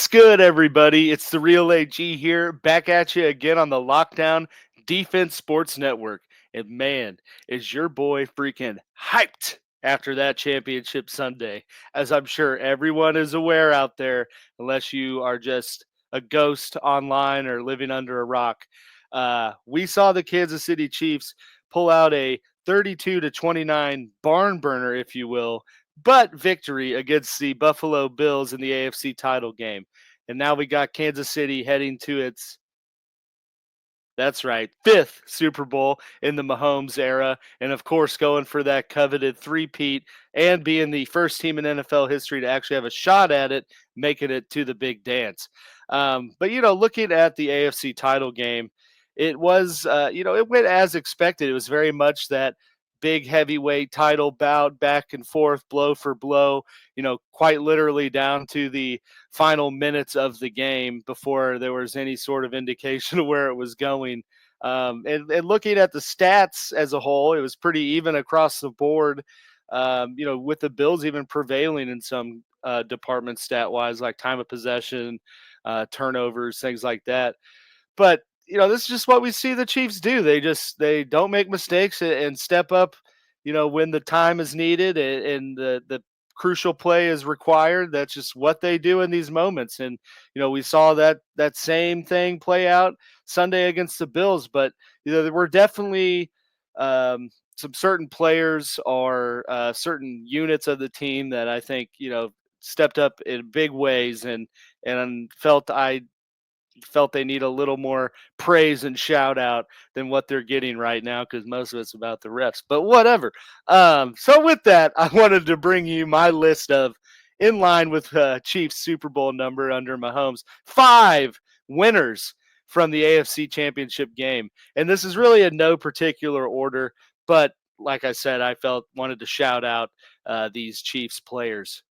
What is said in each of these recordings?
What's good, everybody? It's the Real AG here, back at you again on the Lockdown Defense Sports Network. And man, is your boy freaking hyped after that championship Sunday, as I'm sure everyone is aware out there, unless you are just a ghost online or living under a rock. We saw the Kansas City Chiefs pull out a 32-29 barn burner, if you will, but victory against the Buffalo Bills in the AFC title game. And now we got Kansas City heading to its, that's right, fifth Super Bowl in the Mahomes era. And of course, going for that coveted three-peat and being the first team in NFL history to actually have a shot at it, making it to the big dance. But looking at the AFC title game, it was, it went as expected. It was very much that big heavyweight title bout back and forth, blow for blow, quite literally down to the final minutes of the game before there was any sort of indication of where it was going. And looking at the stats as a whole, it was pretty even across the board, with the Bills even prevailing in some departments stat wise, like time of possession, turnovers, things like that. But this is just what we see the Chiefs do. They don't make mistakes and step up, when the time is needed and the crucial play is required. That's just what they do in these moments. And we saw that same thing play out Sunday against the Bills. But there were definitely some certain players or certain units of the team that I think stepped up in big ways and felt they need a little more praise and shout out than what they're getting right now, because most of it's about the refs, but whatever. So with that, I wanted to bring you my list of, in line with Chiefs Super Bowl number under Mahomes, 5 winners from the AFC Championship game. And this is really in no particular order, but like I said, wanted to shout out these Chiefs players.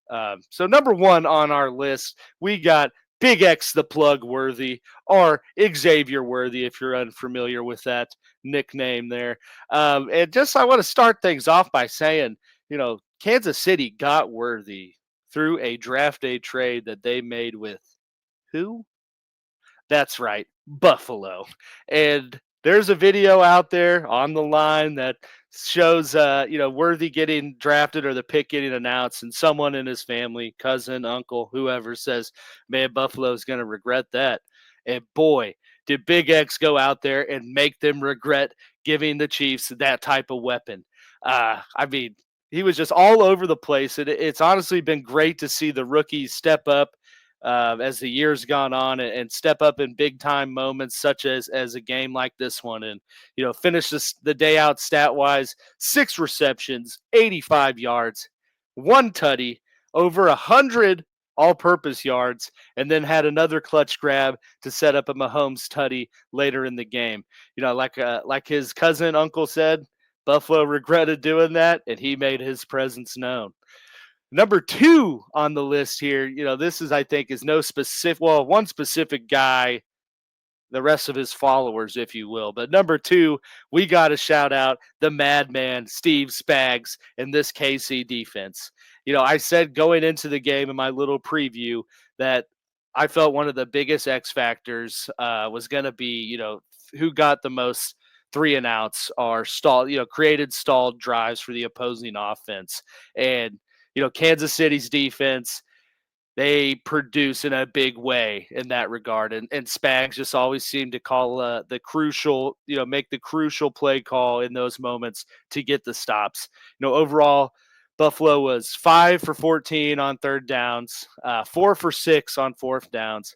So number one on our list, we got Big X the Plug Worthy, or Xavier Worthy, if you're unfamiliar with that nickname there. And just I want to start things off by saying, Kansas City got Worthy through a draft day trade that they made with who? That's right, Buffalo. And there's a video out there on the line that shows Worthy getting drafted or the pick getting announced, and someone in his family, cousin, uncle, whoever says, man, Buffalo's gonna regret that. And boy, did Big X go out there and make them regret giving the Chiefs that type of weapon. I mean, he was just all over the place. It's honestly been great to see the rookies step up as the years gone on and step up in big time moments such as a game like this one, and finish the day out stat wise: 6 receptions, 85 yards, 1 tutty, over 100 all-purpose yards, and then had another clutch grab to set up a Mahomes tutty later in the game. Like his cousin uncle said, Buffalo regretted doing that, and he made his presence known. Number 2 on the list here, this is, I think, is no specific, well, one specific guy, the rest of his followers, if you will. But number 2, we got to shout out the madman, Steve Spags, in this KC defense. I said going into the game in my little preview that I felt one of the biggest X factors was going to be, who got the most 3 and outs or created stalled drives for the opposing offense. And Kansas City's defense, they produce in a big way in that regard. And Spags just always seemed to call the crucial, make the crucial play call in those moments to get the stops. Overall, Buffalo was 5 for 14 on third downs, 4 for 6 on fourth downs.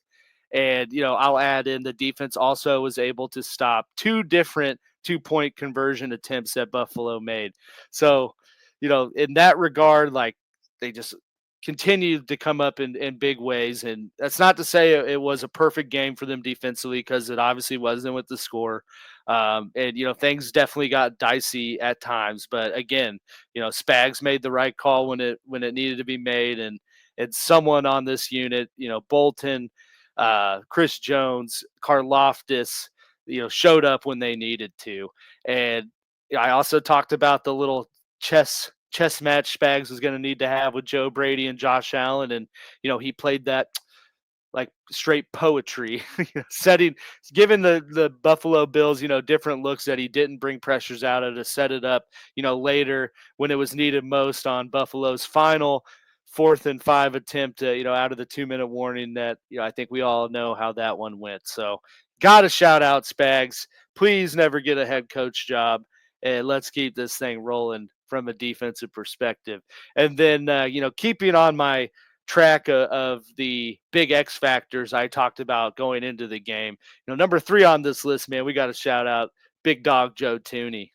And, I'll add in the defense also was able to stop 2 different 2-point conversion attempts that Buffalo made. So, in that regard, like, they just continued to come up in big ways. And that's not to say it was a perfect game for them defensively, because it obviously wasn't with the score. And things definitely got dicey at times. But again, Spags made the right call when it needed to be made. And someone on this unit, Bolton, Chris Jones, Karloftis, showed up when they needed to. And I also talked about the little chess match Spags was going to need to have with Joe Brady and Josh Allen. And, he played that like straight poetry, setting, giving the Buffalo Bills, different looks that he didn't bring pressures out of to set it up, later when it was needed most on Buffalo's final 4th and 5 attempt, out of the 2-minute warning that, I think we all know how that one went. So got to shout out Spags. Please never get a head coach job. And let's keep this thing rolling from a defensive perspective. And then, keeping on my track of the big X factors I talked about going into the game. Number 3 on this list, man, we got to shout out Big Dog Joe Tooney.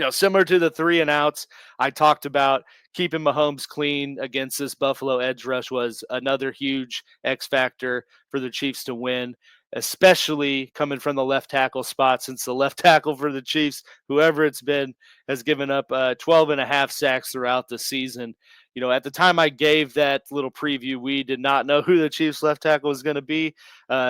Similar to the 3 and outs I talked about, keeping Mahomes clean against this Buffalo edge rush was another huge X factor for the Chiefs to win, especially coming from the left tackle spot, since the left tackle for the Chiefs, whoever it's been, has given up 12 and a half sacks throughout the season. At the time I gave that little preview, we did not know who the Chiefs left tackle was going to be.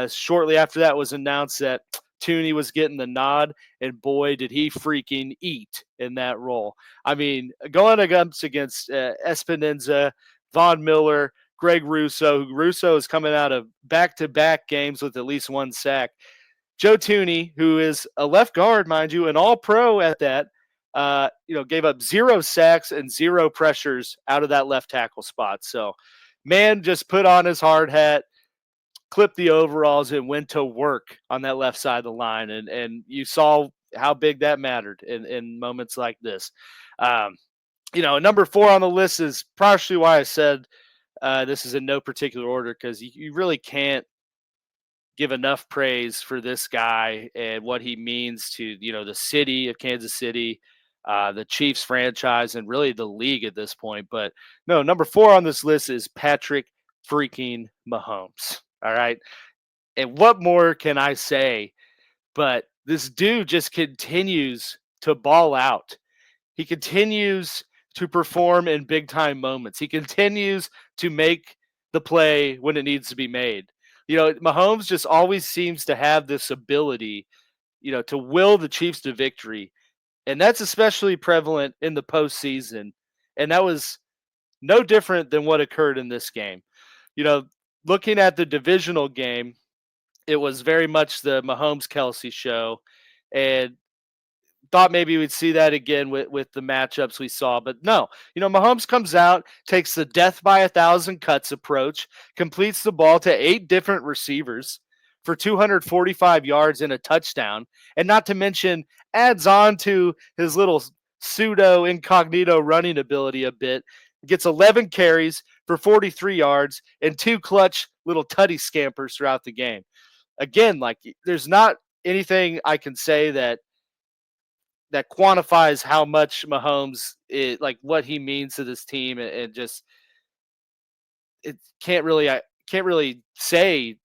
Shortly after that was announced that Tooney was getting the nod, and boy, did he freaking eat in that role. I mean, going against Espinenza, Von Miller, Greg Russo. Russo is coming out of back-to-back games with at least 1 sack. Joe Tooney, who is a left guard, mind you, an all-pro at that, gave up 0 sacks and 0 pressures out of that left tackle spot. So, man just put on his hard hat, clipped the overalls, and went to work on that left side of the line. And you saw how big that mattered in moments like this. Number 4 on the list is partially why I said this is in no particular order, because you really can't give enough praise for this guy and what he means to, the city of Kansas City, the Chiefs franchise, and really the league at this point. But no, number 4 on this list is Patrick freaking Mahomes. All right. And what more can I say? But this dude just continues to ball out. He continues to perform in big time moments. He continues to make the play when it needs to be made. Mahomes just always seems to have this ability, to will the Chiefs to victory. And that's especially prevalent in the postseason. And that was no different than what occurred in this game. Looking at the divisional game, it was very much the Mahomes Kelsey show, and thought maybe we'd see that again with the matchups we saw. But no, Mahomes comes out, takes the death by 1,000 cuts approach, completes the ball to 8 different receivers for 245 yards and a touchdown, and not to mention adds on to his little pseudo incognito running ability a bit. Gets 11 carries for 43 yards and 2 clutch little tutty scampers throughout the game. Again, like, there's not anything I can say that quantifies how much Mahomes is, like, what he means to this team, and just it I can't really say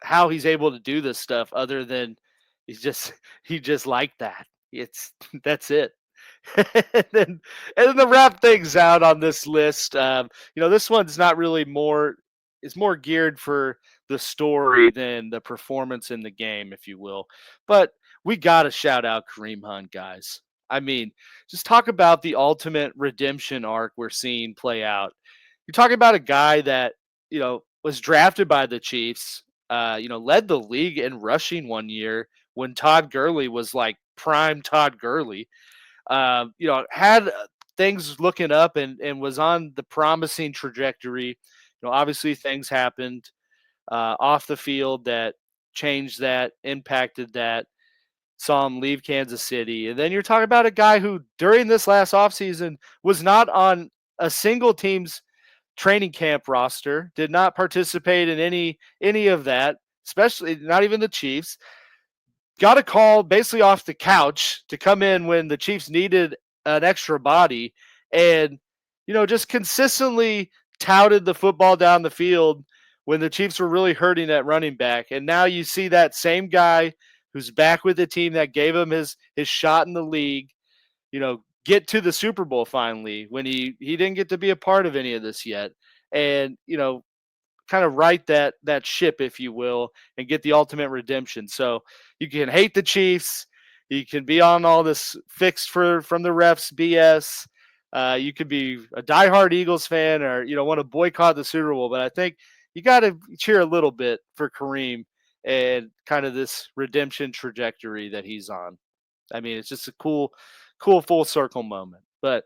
how he's able to do this stuff other than he just like that. It's that's it. And then to wrap things out on this list, this one's not really it's more geared for the story than the performance in the game, if you will. But we got to shout out Kareem Hunt, guys. I mean, just talk about the ultimate redemption arc we're seeing play out. You're talking about a guy that, was drafted by the Chiefs, led the league in rushing one year when Todd Gurley was like prime Todd Gurley. Had things looking up, and was on the promising trajectory. Obviously things happened off the field that changed that, impacted that, saw him leave Kansas City. And then you're talking about a guy who during this last offseason was not on a single team's training camp roster, did not participate in any of that, especially not even the Chiefs. Got a call basically off the couch to come in when the Chiefs needed an extra body, and just consistently touted the football down the field when the Chiefs were really hurting at running back. And now you see that same guy who's back with the team that gave him his shot in the league, get to the Super Bowl finally, when he didn't get to be a part of any of this yet. And, kind of right that ship, if you will, and get the ultimate redemption. So you can hate the Chiefs, you can be on all this fixed from the refs BS. You could be a diehard Eagles fan, or want to boycott the Super Bowl. But I think you got to cheer a little bit for Kareem and kind of this redemption trajectory that he's on. I mean, it's just a cool full circle moment. But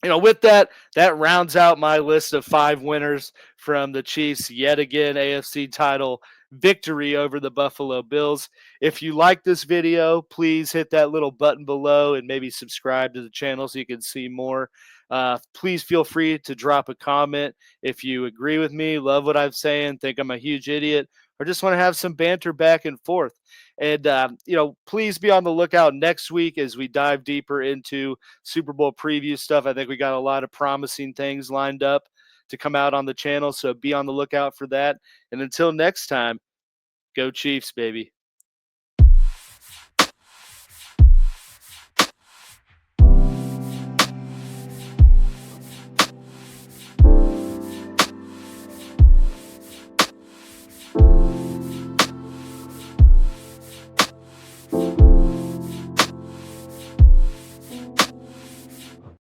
with that, that rounds out my list of 5 winners from the Chiefs' yet again AFC title victory over the Buffalo Bills. If you like this video, please hit that little button below and maybe subscribe to the channel so you can see more. Please feel free to drop a comment if you agree with me, love what I'm saying, think I'm a huge idiot, or just want to have some banter back and forth. And, please be on the lookout next week as we dive deeper into Super Bowl preview stuff. I think we got a lot of promising things lined up to come out on the channel, so be on the lookout for that. And until next time, go Chiefs, baby.